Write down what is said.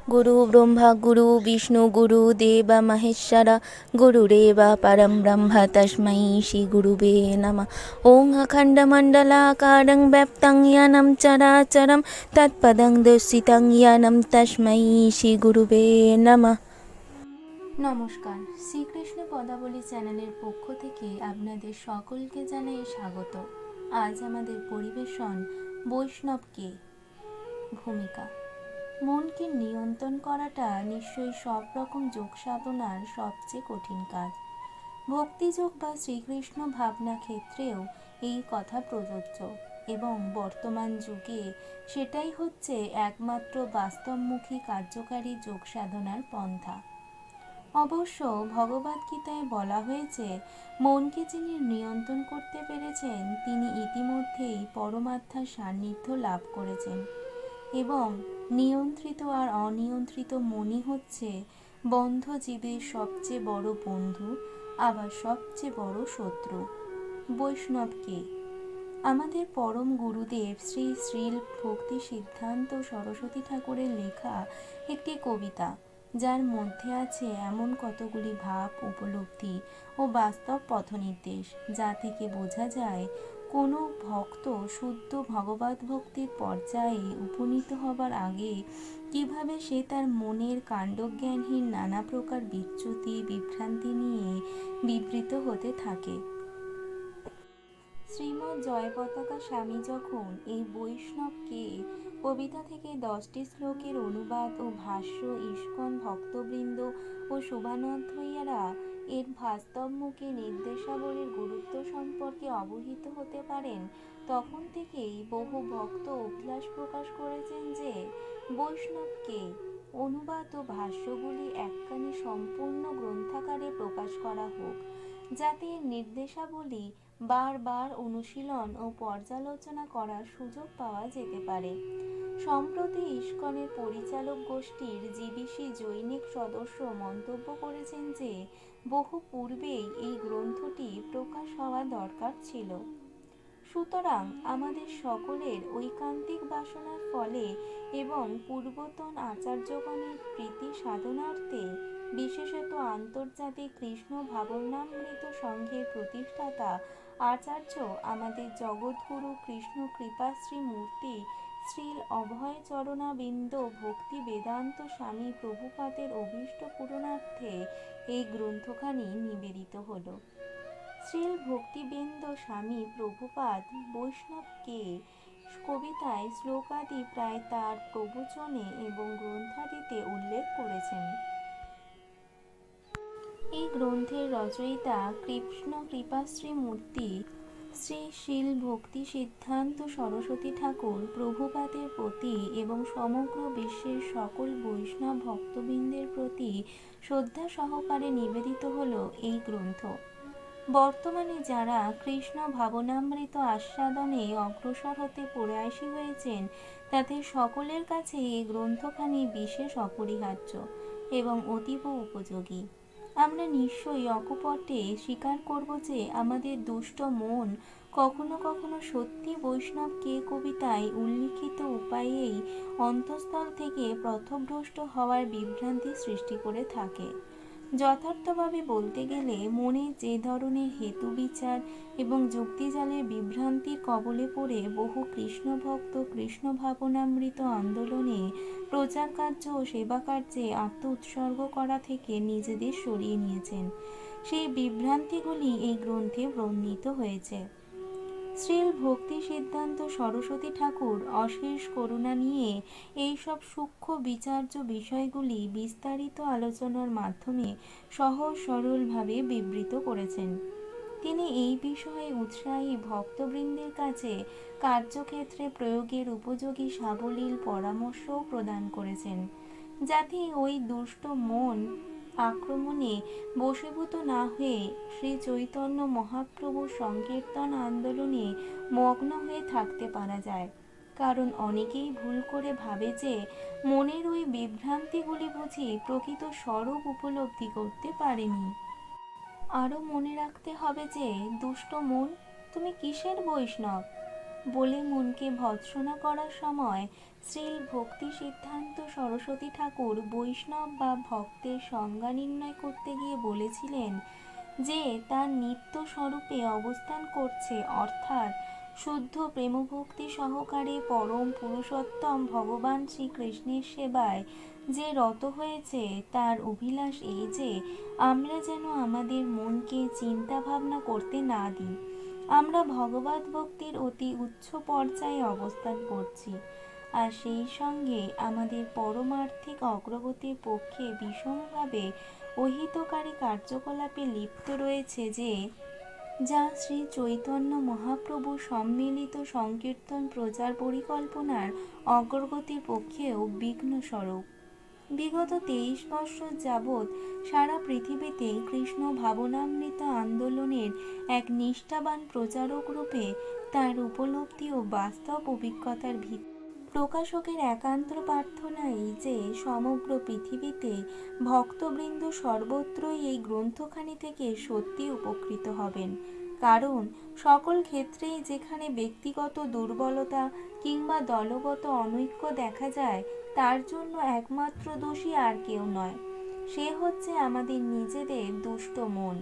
गुरु ब्रह्मा गुरु विष्णु गुरु देव महेश्वर गुरुरेव परं ब्रह्म तस्मै श्री गुरुवे नमः। ओं अखण्डमण्डलाकारं व्याप्तं येनं चराचरं तत्पदं दर्शितं येनं तस्मै श्री गुरुवे नमः। নমস্কার, শ্রীকৃষ্ণ পদাবলী চ্যানেলের পক্ষ থেকে আপনাদের সকলকে জানাই স্বাগত। আজ আমাদের পরিবেশন বৈষ্ণবকে ভূমিকা। মনকে নিয়ন্ত্রণ করাটা নিশ্চয়ই সব রকম যোগ সাধনার সবচেয়ে কঠিন কাজ। ভক্তিযোগ বা শ্রীকৃষ্ণ ভাবনা ক্ষেত্রেও এই কথা প্রযোজ্য এবং বর্তমান যুগে সেটাই হচ্ছে একমাত্র বাস্তবমুখী কার্যকারী যোগ সাধনার পন্থা। অবশ্য ভগবদ্গীতায় বলা হয়েছে, মনকে যিনি নিয়ন্ত্রণ করতে পেরেছেন তিনি ইতিমধ্যেই পরমাত্মার সান্নিধ্য লাভ করেছেন এবং নিয়ন্ত্রিত আর অনিয়ন্ত্রিত মনই হচ্ছে বন্ধ জীবের সবচেয়ে বড় বন্ধু, আবার সবচেয়ে বড় শত্রু। বৈষ্ণবকে আমাদের পরম গুরুদেব শ্রী শ্রীল ভক্তি সিদ্ধান্ত সরস্বতী ঠাকুরের লেখা একটি কবিতা, যার মধ্যে আছে এমন কতগুলি ভাব, উপলব্ধি ও বাস্তব পথনির্দেশ, যা থেকে বোঝা যায় কোনো ভক্ত শুদ্ধ ভগবত ভক্তির পর্যায়ে উপনীত হবার আগে কিভাবে সে তার মনের কাণ্ডজ্ঞানহীন নানা প্রকার বিচ্যুতি বিভ্রান্তি নিয়ে বিবৃত হতে থাকে। শ্রীমৎ জয়পতাকা স্বামী যখন এই বৈষ্ণবকে কবিতা থেকে 10টি শ্লোকের অনুবাদ ও ভাষ্য ইস্কন ভক্তবৃন্দ ও শুভানুধ্যায়ীরা এর বাস্তবমুখী নির্দেশাবলীর গুরুত্ব সম্পর্কে অবহিত হতে পারেন, তখন থেকেই বহু ভক্ত অভিলাষ প্রকাশ করেছেন যে বৈষ্ণবকে অনুবাদ ও ভাষ্যগুলি একখানি সম্পূর্ণ গ্রন্থাকারে প্রকাশ করা হোক, যাতে নির্দেশাবলী বারবার অনুশীলন ও পর্যালোচনা করার সুযোগ পাওয়া যেতে পারে। সম্প্রতি ইস্কনের পরিচালক গোষ্ঠীর জিবিসি জৈনিক সদস্য মন্তব্য করেছেন যে বহু পূর্বেই এই গ্রন্থটি প্রকাশ হওয়া দরকার ছিল। সুতরাং আমাদের সকলের ঐকান্তিক বাসনার ফলে এবং পূর্বতন আচার্যগণের প্রীতি সাধনার্থে, বিশেষত আন্তর্জাতিক কৃষ্ণ ভাবনামৃত সংঘের প্রতিষ্ঠাতা আচার্য আমাদের জগৎগুরু কৃষ্ণ কৃপাশ্রী মূর্তি শ্রীল অভয় চরণাবিন্দ ভক্তি বেদান্ত স্বামী প্রভুপাদের অভীষ্ট পূরণার্থে এই গ্রন্থখানি নিবেদিত হল। শ্রীল ভক্তিবেন্দ স্বামী প্রভুপাদ বৈষ্ণবকে কবিতায় শ্লোকাদি প্রায় তার প্রবচনে এবং গ্রন্থাদিতে উল্লেখ করেছেন। এই গ্রন্থের রচয়িতা কৃষ্ণ কৃপাশ্রী মূর্তি শ্রী শ্রীল ভক্তি সিদ্ধান্ত সরস্বতী ঠাকুর প্রভুপাদের প্রতি এবং সমগ্র বিশ্বের সকল বৈষ্ণব ভক্তবৃন্দের প্রতি শ্রদ্ধা সহকারে নিবেদিত হল এই গ্রন্থ। বর্তমানে যারা কৃষ্ণ ভাবনামৃত আস্বাদনে অগ্রসর হতে প্রয়াসী হয়েছেন, তাদের সকলের কাছে এই গ্রন্থখানি বিশেষ অপরিহার্য এবং অতীব উপযোগী। আমরা নিশ্চয়ই অকপটে স্বীকার করব যে আমাদের দুষ্ট মন কখনো কখনো সত্যি বৈষ্ণবকে কবিতায় উল্লিখিত উপায়েই অন্তঃস্থল থেকে পথভ্রষ্ট হওয়ার বিভ্রান্তি সৃষ্টি করে থাকে। যথার্থভাবে বলতে গেলে মনে যে ধরনের হেতু বিচার এবং যুক্তিজালের বিভ্রান্তির কবলে পড়ে বহু কৃষ্ণভক্ত কৃষ্ণ ভাবনামৃত আন্দোলনে প্রচার কার্য ও সেবা কার্যে আত্ম উৎসর্গ করা থেকে নিজেদের সরিয়ে নিয়েছেন, সেই বিভ্রান্তিগুলি এই গ্রন্থে বর্ণিত হয়েছে। শ্রীল ভক্তি সিদ্ধান্ত সরস্বতী ঠাকুর অশেষ করুণা নিয়ে এইসব সূক্ষ্ম বিচার্য বিষয়গুলি বিস্তারিত আলোচনার মাধ্যমে সহজ সরলভাবে বিবৃত করেছেন। তিনি এই বিষয়ে উৎসাহী ভক্তবৃন্দের কাছে কার্যক্ষেত্রে প্রয়োগের উপযোগী সাবলীল পরামর্শও প্রদান করেছেন, যাতে ওই দুষ্ট মন আক্রমণে বশীভূত না হয়ে শ্রী চৈতন্য মহাপ্রভুর সংকীর্তন আন্দোলনে মগ্ন হয়ে থাকতে পারা যায়। কারণ অনেকেই ভুল করে ভাবে যে মনের ওই বিভ্রান্তিগুলি বুঝি প্রকৃত স্বরূপ উপলব্ধি করতে পারেনি। আরও মনে রাখতে হবে যে দুষ্ট মন, তুমি কিসের বৈষ্ণব? বলে মনকে ভৎসনা করার সময় শ্রীল ভক্তি সিদ্ধান্ত সরস্বতী ঠাকুর বৈষ্ণব বা ভক্তের সংজ্ঞা নির্ণয় করতে গিয়ে বলেছিলেন যে তার নিত্য স্বরূপে অবস্থান করছে, অর্থাৎ শুদ্ধ প্রেমভক্তি সহকারে পরম পুরুষোত্তম ভগবান শ্রীকৃষ্ণের সেবায় যে রত হয়েছে, তার অভিলাষ এই যে আমরা যেন আমাদের মনকে চিন্তা ভাবনা করতে না দিই। আমরা ভগবত ভক্তির অতি উচ্চ পর্যায়ে অবস্থান করছি, আর সেই সঙ্গে আমাদের পরমার্থিক অগ্রগতির পক্ষে ভীষণভাবে অহিতকারী কার্যকলাপে লিপ্ত রয়েছে, যা শ্রী চৈতন্য মহাপ্রভু সম্মিলিত সংকীর্তন প্রচার পরিকল্পনার অগ্রগতির পক্ষেও বিঘ্নস্বরূপ। বিগত 23 বৎসর যাবৎ সারা পৃথিবীতে কৃষ্ণ ভাবনামৃত আন্দোলনের এক নিষ্ঠাবান প্রচারক রূপে তার উপলব্ধি ও বাস্তব অভিজ্ঞতার ভিত্তি প্রকাশকের একান্ত প্রার্থনা এই যে সমগ্র পৃথিবীতে ভক্তবৃন্দ সর্বত্রই এই গ্রন্থখানি থেকে সত্যি উপকৃত হবেন, কারণ সকল ক্ষেত্রেই যেখানে ব্যক্তিগত দুর্বলতা কিংবা দলগত অনৈক্য দেখা যায়, তার জন্য একমাত্র দোষী আর কেউ নয়, সে হচ্ছে আমাদের নিজেদের দুষ্ট মন।